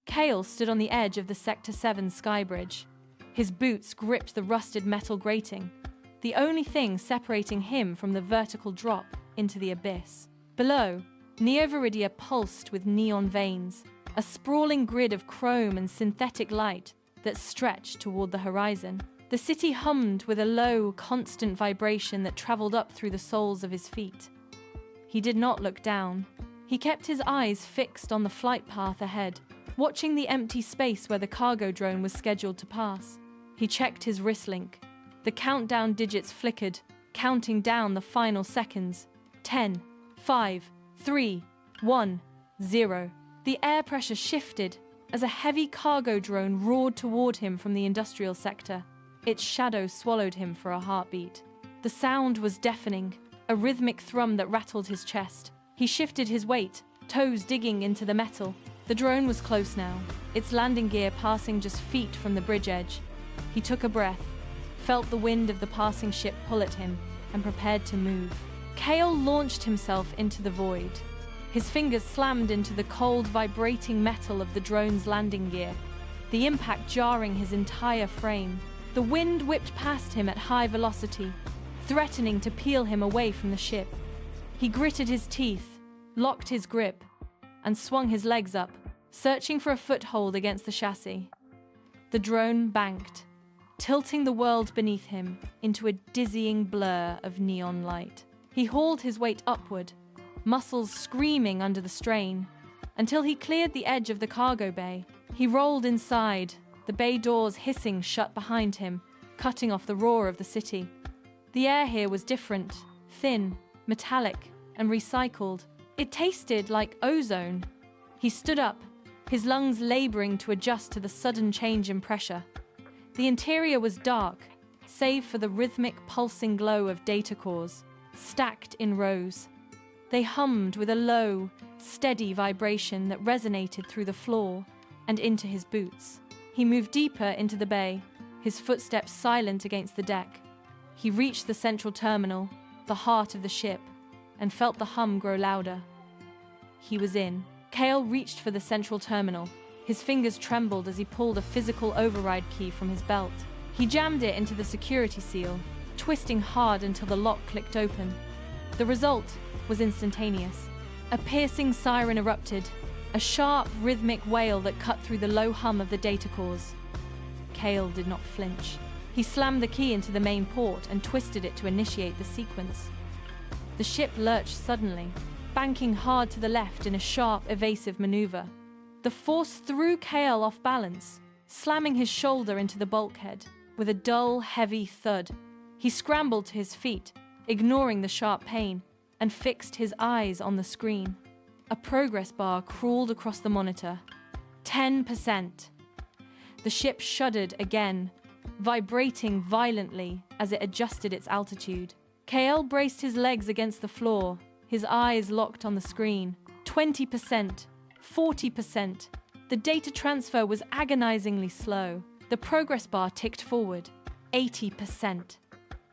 Kale stood on the edge of the Sector 7 skybridge. His boots gripped the rusted metal grating, the only thing separating him from the vertical drop into the abyss. Below, Neo Viridia pulsed with neon veins, a sprawling grid of chrome and synthetic light that stretched toward the horizon. The city hummed with a low, constant vibration that traveled up through the soles of his feet. He did not look down. He kept his eyes fixed on the flight path ahead, watching the empty space where the cargo drone was scheduled to pass. He checked his wrist link. The countdown digits flickered, counting down the final seconds. 10, 5, 3, 1, 0. The air pressure shifted as a heavy cargo drone roared toward him from the industrial sector. Its shadow swallowed him for a heartbeat. The sound was deafening, a rhythmic thrum that rattled his chest. He shifted his weight, toes digging into the metal. The drone was close now, its landing gear passing just feet from the bridge edge. He took a breath, felt the wind of the passing ship pull at him, and prepared to move. Kale launched himself into the void. His fingers slammed into the cold, vibrating metal of the drone's landing gear, the impact jarring his entire frame. The wind whipped past him at high velocity, threatening to peel him away from the ship. He gritted his teeth, locked his grip, and swung his legs up, searching for a foothold against the chassis. The drone banked, tilting the world beneath him into a dizzying blur of neon light. He hauled his weight upward, muscles screaming under the strain, until he cleared the edge of the cargo bay. He rolled inside, the bay doors hissing shut behind him, cutting off the roar of the city. The air here was different, thin, metallic, and recycled. It tasted like ozone. He stood up, his lungs laboring to adjust to the sudden change in pressure. The interior was dark, save for the rhythmic pulsing glow of data cores, stacked in rows. They hummed with a low, steady vibration that resonated through the floor and into his boots. He moved deeper into the bay, his footsteps silent against the deck. He reached the central terminal, the heart of the ship, and felt the hum grow louder. He was in. Kale reached for the central terminal. His fingers trembled as he pulled a physical override key from his belt. He jammed it into the security seal, twisting hard until the lock clicked open. The result was instantaneous. A piercing siren erupted, a sharp, rhythmic wail that cut through the low hum of the data cores. Kale did not flinch. He slammed the key into the main port and twisted it to initiate the sequence. The ship lurched suddenly, banking hard to the left in a sharp, evasive maneuver. The force threw Kale off balance, slamming his shoulder into the bulkhead with a dull, heavy thud. He scrambled to his feet, ignoring the sharp pain, and fixed his eyes on the screen. A progress bar crawled across the monitor. 10%. The ship shuddered again, vibrating violently as it adjusted its altitude. Kale braced his legs against the floor, his eyes locked on the screen. 20%, 40%. The data transfer was agonizingly slow. The progress bar ticked forward. 80%.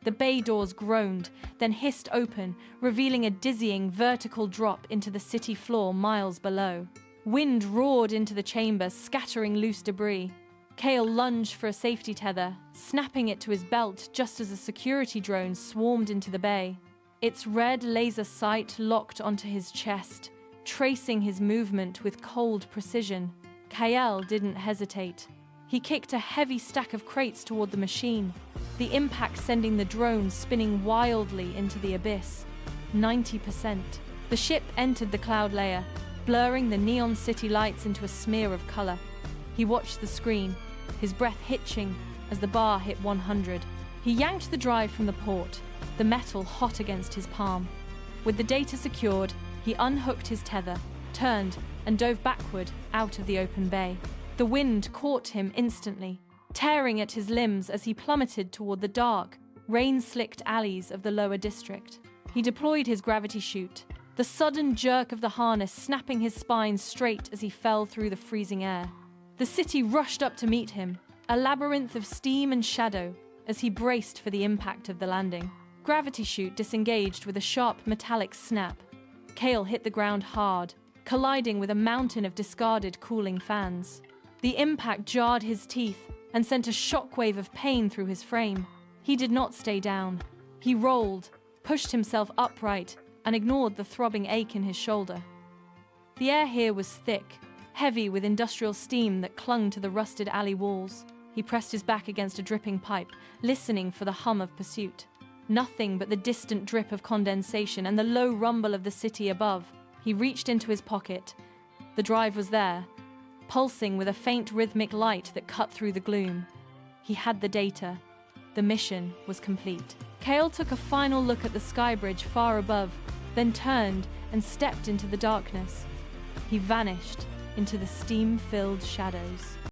The bay doors groaned, then hissed open, revealing a dizzying vertical drop into the city floor miles below. Wind roared into the chamber, scattering loose debris. Kale lunged for a safety tether, snapping it to his belt just as a security drone swarmed into the bay. Its red laser sight locked onto his chest, tracing his movement with cold precision. Kale didn't hesitate. He kicked a heavy stack of crates toward the machine, the impact sending the drone spinning wildly into the abyss. 90%. The ship entered the cloud layer, blurring the neon city lights into a smear of color. He watched the screen, his breath hitching as the bar hit 100. He yanked the drive from the port, the metal hot against his palm. With the data secured, he unhooked his tether, turned, and dove backward out of the open bay. The wind caught him instantly, tearing at his limbs as he plummeted toward the dark, rain-slicked alleys of the lower district. He deployed his gravity chute, the sudden jerk of the harness snapping his spine straight as he fell through the freezing air. The city rushed up to meet him, a labyrinth of steam and shadow, as he braced for the impact of the landing. Gravity chute disengaged with a sharp metallic snap. Kale hit the ground hard, colliding with a mountain of discarded cooling fans. The impact jarred his teeth and sent a shockwave of pain through his frame. He did not stay down. He rolled, pushed himself upright, and ignored the throbbing ache in his shoulder. The air here was thick, heavy with industrial steam that clung to the rusted alley walls. He pressed his back against a dripping pipe, listening for the hum of pursuit. Nothing but the distant drip of condensation and the low rumble of the city above. He reached into his pocket. The drive was there, pulsing with a faint rhythmic light that cut through the gloom. He had the data. The mission was complete. Cale took a final look at the skybridge far above, then turned and stepped into the darkness. He vanished into the steam-filled shadows.